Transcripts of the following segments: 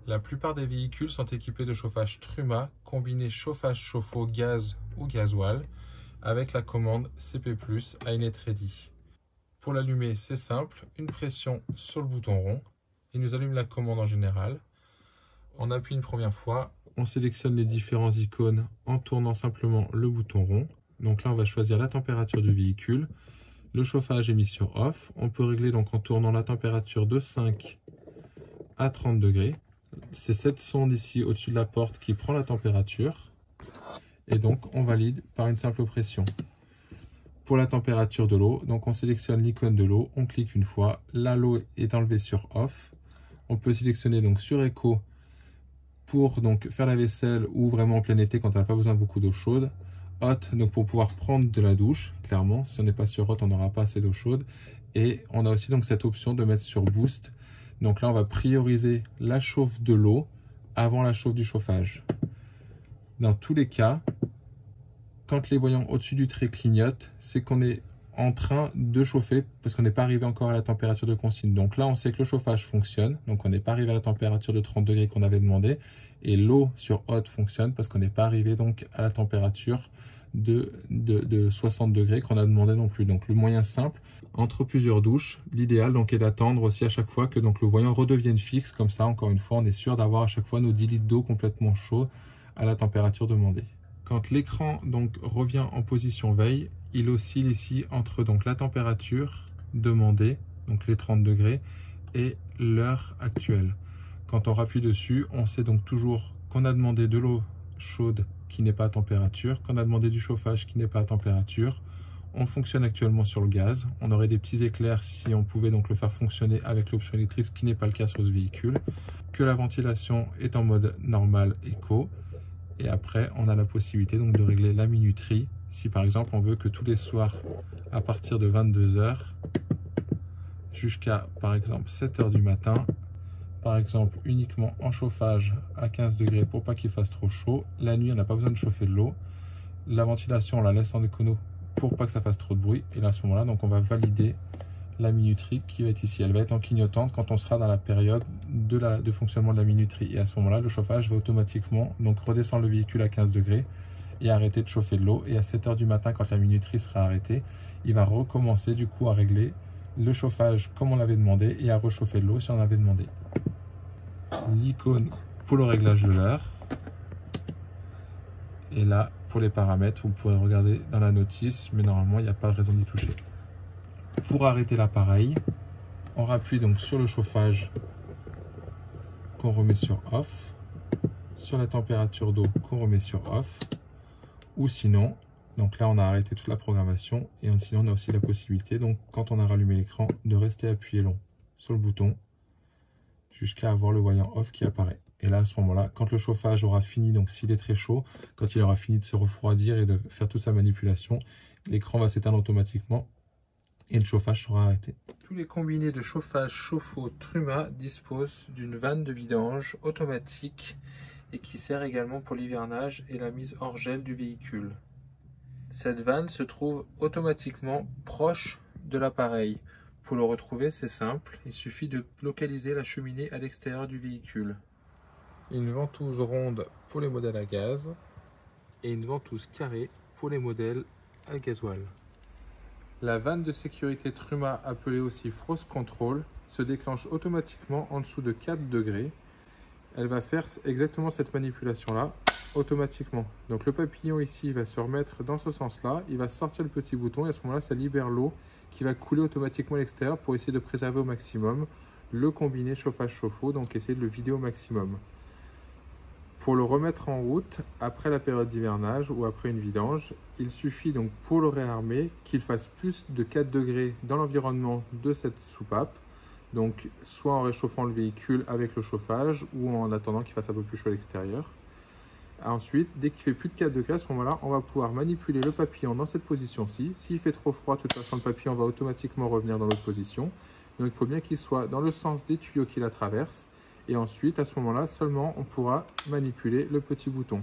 La plupart des véhicules sont équipés de chauffage Truma, combiné chauffage chauffe-eau gaz ou gasoil, avec la commande CP+, iNet Ready. Pour l'allumer, c'est simple, une pression sur le bouton rond, il nous allume la commande en général. On appuie une première fois, on sélectionne les différents icônes en tournant simplement le bouton rond. Donc là, on va choisir la température du véhicule. Le chauffage est mis sur off. On peut régler donc en tournant la température de 5 à 30 degrés. C'est cette sonde ici au-dessus de la porte qui prend la température. Et donc, on valide par une simple pression. Pour la température de l'eau, donc on sélectionne l'icône de l'eau, on clique une fois. Là, l'eau est enlevée sur off. On peut sélectionner donc sur écho pour donc faire la vaisselle ou vraiment en plein été quand on n'a pas besoin de beaucoup d'eau chaude. Hot, donc pour pouvoir prendre de la douche, clairement. Si on n'est pas sur hot, on n'aura pas assez d'eau chaude. Et on a aussi donc cette option de mettre sur boost. Donc là, on va prioriser la chauffe de l'eau avant la chauffe du chauffage. Dans tous les cas, quand les voyants au-dessus du trait clignotent, c'est qu'on est en train de chauffer parce qu'on n'est pas arrivé encore à la température de consigne. Donc là, on sait que le chauffage fonctionne. Donc on n'est pas arrivé à la température de 30 degrés qu'on avait demandé. Et l'eau sur hot fonctionne parce qu'on n'est pas arrivé donc à la température de 60 degrés qu'on a demandé non plus. Donc le moyen simple, entre plusieurs douches, l'idéal donc est d'attendre aussi à chaque fois que donc le voyant redevienne fixe. Comme ça, encore une fois, on est sûr d'avoir à chaque fois nos 10 litres d'eau complètement chauds à la température demandée. Quand l'écran donc revient en position veille, il oscille ici entre donc la température demandée, donc les 30 degrés, et l'heure actuelle. Quand on rappuie dessus, on sait donc toujours qu'on a demandé de l'eau chaude qui n'est pas à température, qu'on a demandé du chauffage qui n'est pas à température. On fonctionne actuellement sur le gaz. On aurait des petits éclairs si on pouvait donc le faire fonctionner avec l'option électrique, ce qui n'est pas le cas sur ce véhicule. Que la ventilation est en mode normal éco. Et après, on a la possibilité donc de régler la minuterie. Si par exemple, on veut que tous les soirs, à partir de 22 h jusqu'à par exemple 7 h du matin, par exemple uniquement en chauffage à 15 degrés pour pas qu'il fasse trop chaud. La nuit, on n'a pas besoin de chauffer de l'eau. La ventilation, on la laisse en écono pour pas que ça fasse trop de bruit. Et là, à ce moment-là, donc on va valider la minuterie qui va être ici. Elle va être en clignotante quand on sera dans la période de fonctionnement de la minuterie. Et à ce moment-là, le chauffage va automatiquement donc redescendre le véhicule à 15 degrés et arrêter de chauffer de l'eau. Et à 7 h du matin, quand la minuterie sera arrêtée, il va recommencer du coup à régler le chauffage comme on l'avait demandé et à rechauffer de l'eau si on avait demandé. L'icône pour le réglage de l'heure. Et là, pour les paramètres, vous pourrez regarder dans la notice, mais normalement, il n'y a pas de raison d'y toucher. Pour arrêter l'appareil, on rappuie donc sur le chauffage qu'on remet sur off, sur la température d'eau qu'on remet sur off, ou sinon, donc là on a arrêté toute la programmation, et sinon on a aussi la possibilité, donc quand on a rallumé l'écran, de rester appuyé long sur le bouton jusqu'à avoir le voyant off qui apparaît. Et là, à ce moment-là, quand le chauffage aura fini, donc s'il est très chaud, quand il aura fini de se refroidir et de faire toute sa manipulation, l'écran va s'éteindre automatiquement et le chauffage sera arrêté. Tous les combinés de chauffage chauffe-eau Truma disposent d'une vanne de vidange automatique et qui sert également pour l'hivernage et la mise hors gel du véhicule. Cette vanne se trouve automatiquement proche de l'appareil. Pour le retrouver, c'est simple, il suffit de localiser la cheminée à l'extérieur du véhicule. Une ventouse ronde pour les modèles à gaz et une ventouse carrée pour les modèles à gasoil. La vanne de sécurité Truma, appelée aussi Frost Control, se déclenche automatiquement en dessous de 4 degrés. Elle va faire exactement cette manipulation-là, automatiquement. Donc le papillon ici va se remettre dans ce sens-là, il va sortir le petit bouton et à ce moment-là, ça libère l'eau qui va couler automatiquement à l'extérieur pour essayer de préserver au maximum le combiné chauffage-chauffe-eau, donc essayer de le vider au maximum. Pour le remettre en route, après la période d'hivernage ou après une vidange, il suffit donc pour le réarmer qu'il fasse plus de 4 degrés dans l'environnement de cette soupape, donc soit en réchauffant le véhicule avec le chauffage ou en attendant qu'il fasse un peu plus chaud à l'extérieur. Ensuite, dès qu'il fait plus de 4 degrés, à ce moment-là, on va pouvoir manipuler le papillon dans cette position-ci. S'il fait trop froid, de toute façon, le papillon va automatiquement revenir dans l'autre position. Donc il faut bien qu'il soit dans le sens des tuyaux qui la traversent. Et ensuite, à ce moment-là, seulement on pourra manipuler le petit bouton.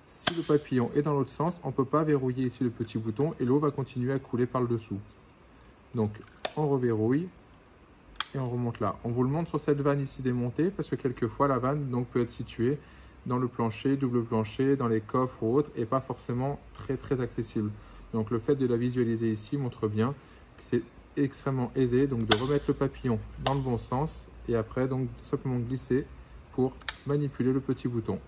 Si le papillon est dans l'autre sens, on ne peut pas verrouiller ici le petit bouton et l'eau va continuer à couler par le dessous. Donc, on reverrouille et on remonte là. On vous le montre sur cette vanne ici démontée parce que quelquefois la vanne donc, peut être située dans le plancher, double plancher, dans les coffres ou autres et pas forcément très accessible. Donc le fait de la visualiser ici montre bien que c'est extrêmement aisé donc de remettre le papillon dans le bon sens et après donc simplement glisser pour manipuler le petit bouton.